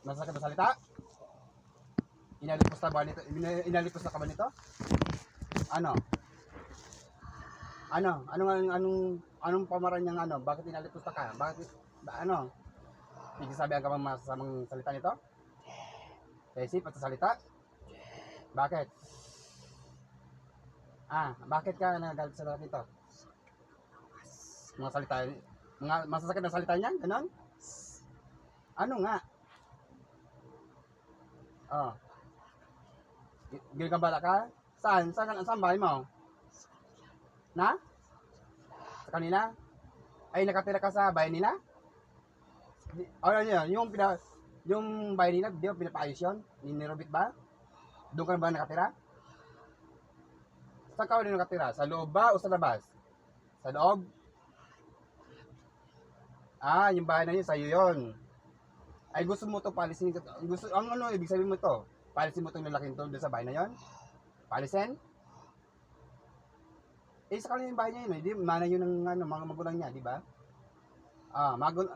Masasakit na salita? Inalipos na ba nito? Inalipos na ka ba nito? Ano? Anong pamaran niyang ano? Bakit inalipos na ka? Ano? Nagsasabihan ka bang masasamang salita nito? Sa isip at sa salita? Bakit? Bakit ka nagagalit sa lalaki nito? Mga salita, mga masasakit na salita niya? Ganon? Ano nga? Oh. Ginagambala ka? Saan? Saan bahay mo? Na? Sa kanila? Ay, nakatira ka sa bahay nila? Ano yun? Yung bahay nila, di ba pinapaayos yun? Ni Robit ba? Doon ka na ba nakatira? Saan ka ulit nakatira? Sa loob ba o sa labas? Sa loob? Yung bahay na yun, sa'yo yun. Ay, gusto mo to palisin. Ano, ibig sabihin mo to? Palisin mo itong lalaking to doon sa bahay na yun? Palisin? Sa kanila yung bahay niya yun, di mana yun ng mga magulang niya, di ba?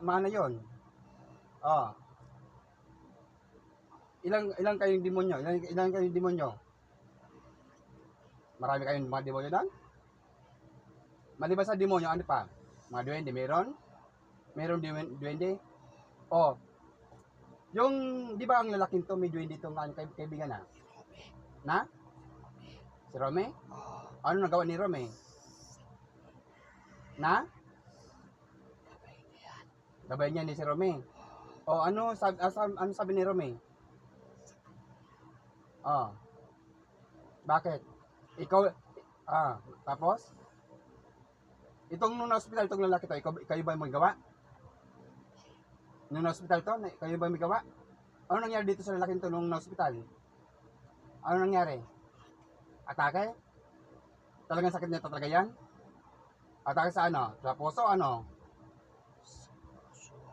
Mana yun. Ilang kayong demonyo? Ilang kayong demonyo? Marami kayong mga demonyo doon? Maliban sa demonyo, ano pa? Mga duwende, meron? Meron duwende? Yung, di ba ang lalaking to, may duwende itong kaibigan na? Na? Si Rome? Ano nagawa ni Rome? Na? Gabay niya ni si Rome. Ano sabi ni Rome? Bakit? Ikaw, tapos? Itong nung na-hospital, itong lalaki to, kayo ba may gawa? Nung na-hospital to, kayo ba may gawa? Ano nangyari dito sa lalaki to nung na-hospital? Ano nangyari? Atake? Talagang sakit niya talaga yan? Atake sa ano? Sa puso, ano?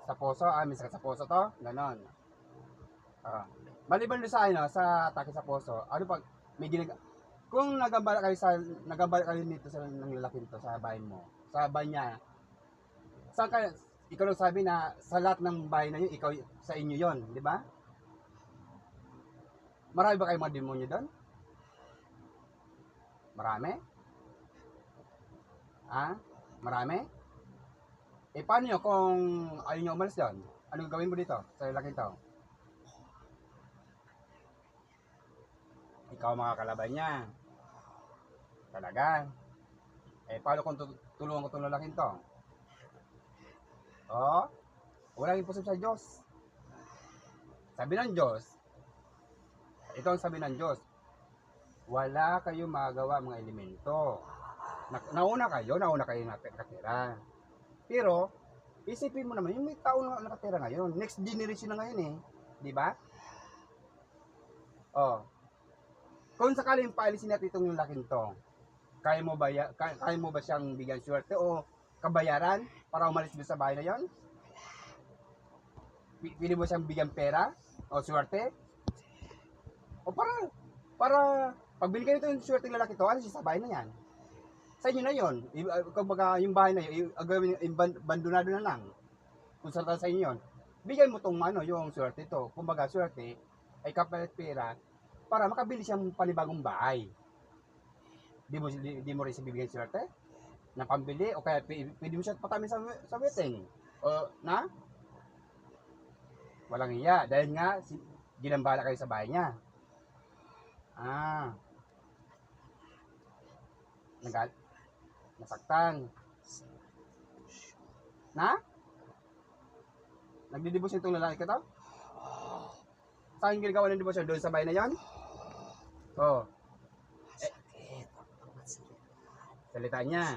Sa puso? May sakit sa puso to? Ganon. Maliban doon sa sa atake sa puso, ano pag may kung nagambala kayo dito sa ng lalaki to sa bahay mo, sa bahay niya, saan kayo, ikaw lang sabi na sa lahat ng bahay na yun, ikaw, sa inyo yon, di ba? Marami ba kayong mga demonyo doon? Marami? Marami? Paano nyo kung ayaw nyo umalis doon? Anong gawin mo dito sa lalaki to? Ikaw makakalaban niya. Talaga. Paano kung tulungan ko itong lalaking to? Walang imposible sa Diyos. Sabi ng Diyos, ito ang sabi ng Diyos, wala kayong magagawa mga elemento. Nauna kayo nakatira. Pero, isipin mo naman, yung may tao na nakatira ngayon, next generation na ngayon di ba? Kung sakaling paalisin natin itong lalaking to, kaya mo ba siyang bigyan swerte o kabayaran para umalis doon sa bahay na yon? Pili mo siyang bigyan pera o swerte? O para pagbili kayo itong swerte ng lalaki to, alis siya sa bahay na yan. Sa inyo na yon. Kumbaga yung bahay na yun, abandonado na lang. Kung sa inyo yon, bigyan mo tong yung swerte to. Kumbaga swerte ay kapalit pera para makabili siyang panibagong bahay. Di mo rin siya bibigyan swerte na pambili o kaya pwede mo siya patami sa wedding. Walang iya dahil nga ginambala kayo sa bahay niya. Nasaktan. Nagdidibusyon itong lalaki ka to? Saan ginagawa ng dibusyon? Doon sa bahay na yan? Salita niya.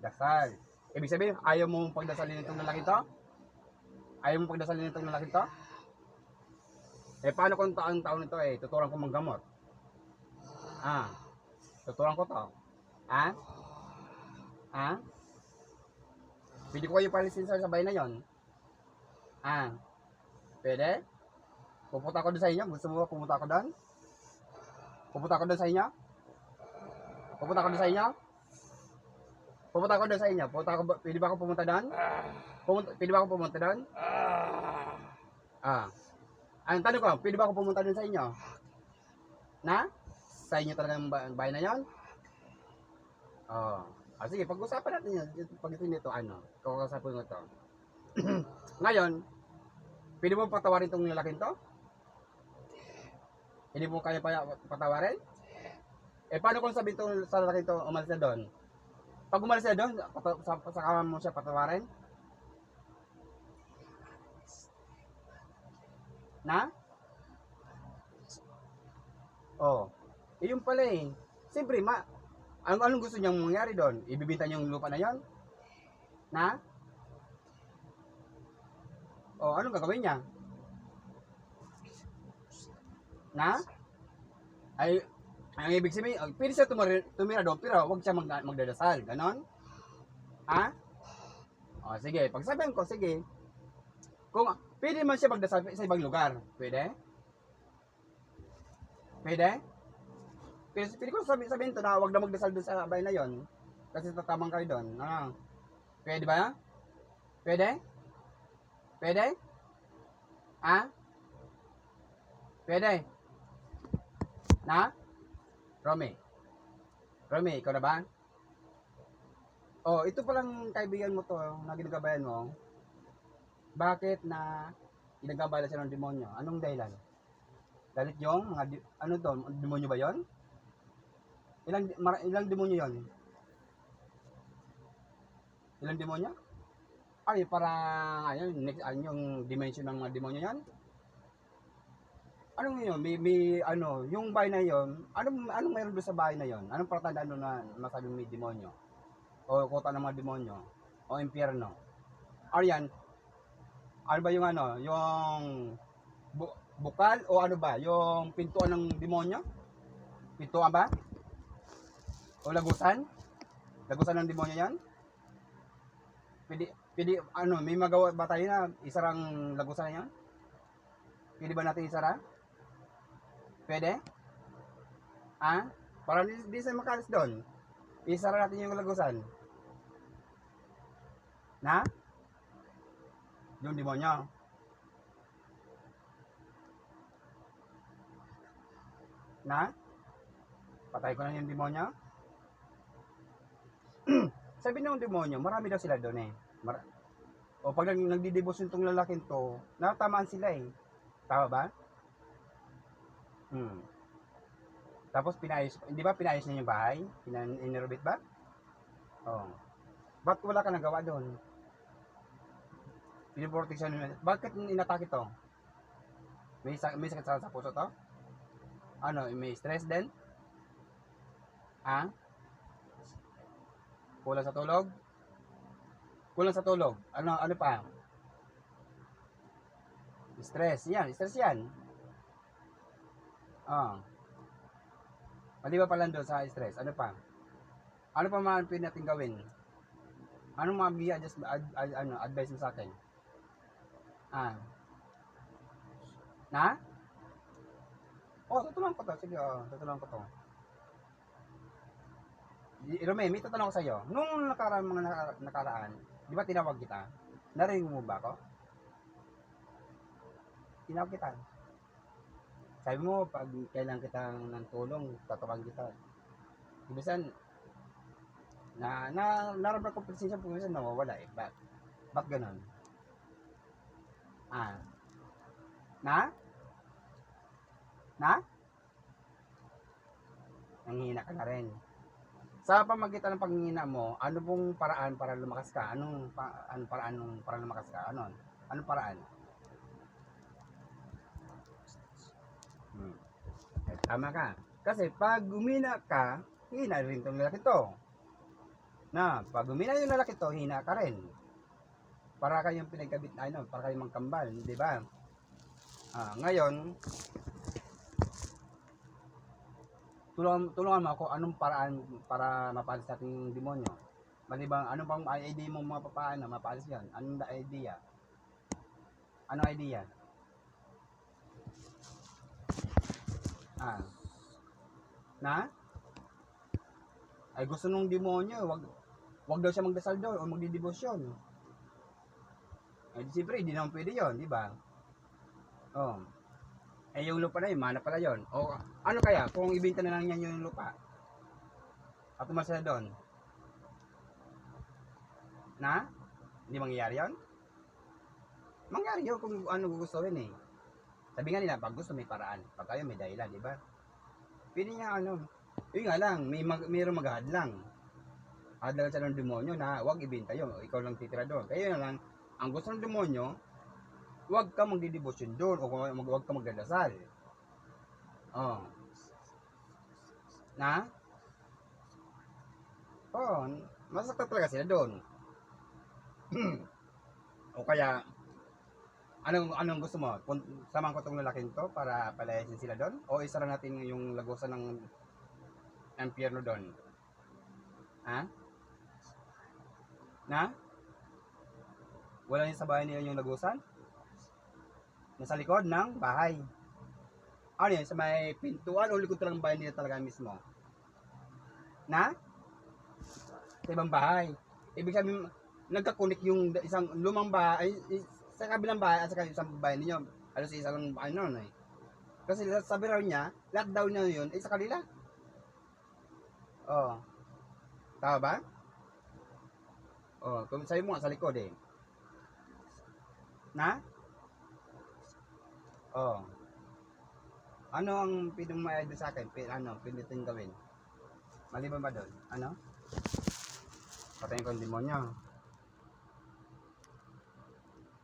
Dasal. Ibig sabihin, ayaw mo pagdasalin itong lalaki to? Ayaw mo pagdasalin itong lalaki to? Paano kung taon nito tuturuan ko manggamot? Tuturuan ko to. Pwede ko kayo palisin sa bahay na yon? Pwede? Pupunta ko doon sa inyo? Gusto mo pumunta ako doon? Pupunta ko doon sa inyo? Pupunta ako doon sa inyo. Pwede ba ako pumunta doon? Pwede ba ako pumunta doon? Ah. Ang tanong ko, pwede ba ako pumunta doon sa inyo? Na? Sa inyo talaga ang bahay na yon? Oh. Sige, pag-usapan natin yan. Pag ito nito, kakausapin ko to. Ngayon, pwede mo patawarin itong lalaking to? Hindi mo kaya patawarin? Paano kung sabihin to sa lalaking to, umalis na doon? Pag umalis na doon, saka mo siya patawarin? Na? Oh. Yun pala eh. Siyempre, anong gusto niyang mangyari doon? Ibibinta niyo yung lupa na yon? Na? Oh, anong gagawin niya? Na? Ay, ang ibig sabihin, pwede siya tumira doon, pero huwag siya magdadasal. Ganon? Ha? O, sige. Pagsabihan ko, sige. Kung pwede man siya magdasal sa ibang lugar. Pwede? Pwede? Pwede ko sabihin to na huwag na magdasal doon sa bahay na yon. Kasi tatamang kayo doon. Pwede ba? Pwede? Pwede? Ha? Pwede? Na? Romy, ikaw na ba? Oh, ito palang kaibigan mo to na ginagabayan mo. Bakit na ginagabala siya ng demonyo? Anong dahilan? Galit yung mga ano to, demonyo ba 'yon? Ilang demonyo 'yon? Ilang demonyo? Ay, parang ayun, next yung dimension ng mga demonyo 'yan. Anong yun? May yung bahay na yon, anong meron doon sa bahay na yon? Anong palatandaan doon na masabing may demonyo? O kota ng mga demonyo? O impyerno? Aryan, ano ba yung yung bukal o ano ba? Yung pintuan ng demonyo? Pintuan ba? O lagusan? Lagusan ng demonyo yan? Pwede, may magawa ba tayo na isarang lagusan na yan? Pwede ba natin isara? Pwede? Para di sa makalis doon. Isara natin yung lagusan. Na? Yung demonyo. Na? Patay ko na yung demonyo. Sabi ng demonyo, marami daw sila doon eh. O pag nagdidebosyon tong lalaking to, natamaan sila eh. Tama ba? Tapos hindi ba pinayos niya yung bahay? Inerobate ba? Oh. Ba't wala ka nagawa doon? Piniproteksyon nila. Bakit inatake to? May sakit sa puso to? May stress din? Kulang sa tulog? Kulang sa tulog. Ano pa? Stress yan. Mali ba pala doon sa stress? Ano pa? Ano pa mga pwede natin gawin? Anong mga advice mo sa akin? Na? Tutulungan ko to. Sige, tutulungan ko to. Rome, may tatanong ko sa iyo. Nung nakaraan, di ba tinawag kita? Narinig mo ba ako? Tinawag kita. Sabi mo, pag kailangan kitang ng tulong, tatawagan kita. Ibisan, naramdaman ko presensya, pumisan nawawala eh. Ba't ganun? Na? Nanghihina ka na rin. Sa pamagitan ng panghihina mo, ano pong paraan para lumakas ka? Anong paraan para lumakas ka? Anong paraan? Tama ka. Kasi pag humina ka, hina rin itong lalaki to. Pag humina yung lalaki to, hina ka rin. Para kayong pinagkabit na para kayong magkambal, di ba? Ngayon, tulungan mo ako anong paraan para mapalis natin yung demonyo. Malibang, ano bang idea mo mga papaano mapalis yan? Anong idea? Anong idea? Ay gusto nung demonyo, Huwag daw siya magdasal doon o magdidebosyon. Eh, siyempre, hindi naman pwede yun, di ba? Oh. Eh, yung lupa na yun, mana pala yun. O, ano kaya, kung ibenta na lang niya yung lupa, at umalis na doon, na? Hindi mangyayari yun? Mangyayari yun kung ano gugustuhin eh. Sabi nga nila, pag gusto may paraan. Pag kayo may dahilan, di ba? Pwede niya ano. Yun nga lang, mayroong maghahadlang. Hadlang siya ng demonyo na huwag ibenta yun. Ikaw lang titira doon. Kaya yun lang, ang gusto ng demonyo, huwag ka magdidebosyon doon o huwag ka magdadasal. Oh. Na? Oh, masakta talaga sila doon. O kaya, anong gusto mo? Samahan ko tong lalaking to para palayasin sila doon? O isara natin yung lagusan ng impyerno doon? Ha? Na? Wala niya sa bahay nila yung lagusan? Nasa likod ng bahay. Ano yun? Sa may pintuan o likod talagang bahay nila talaga mismo? Na? Sa ibang bahay. Ibig sabihin, nagkakunik yung isang lumang bahay, sa kabilang bahay at sa isang bahay ninyo. Ano sa isang bahay noon eh. Kasi sabi raw niya, lahat daw niya yun, sa kanila. Oh. Tama ba? Oh, kung sabi mo nga sa likod eh. Na? Oh. Ano ang pwede mo ma-add sa akin? Pwede natin gawin? Maliban ba doon? Ano? Patayin ko ang demonyo.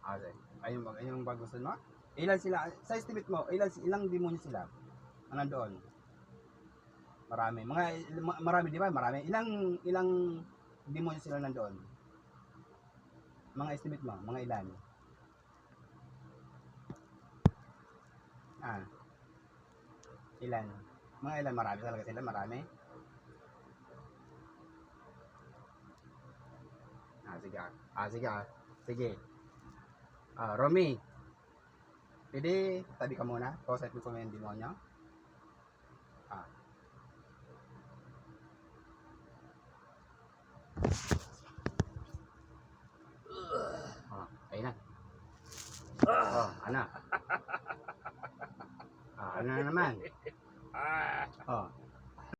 Okay. Ayun ba gusto mo? Ilan sila? Sa estimate mo, ilang demonyo sila? Ano doon? Marami. Marami di ba? Marami. Ilang demonyo sila nandoon? Mga estimate mo, mga ilan? Ah, ilan? Mga ilan? Marami talaga sila, marami. Sige. Sige. Sige. Romy, pwede tabi ka muna. Kausap ko yung demonyo. Ah. Ayun na. Ano? Ano na naman?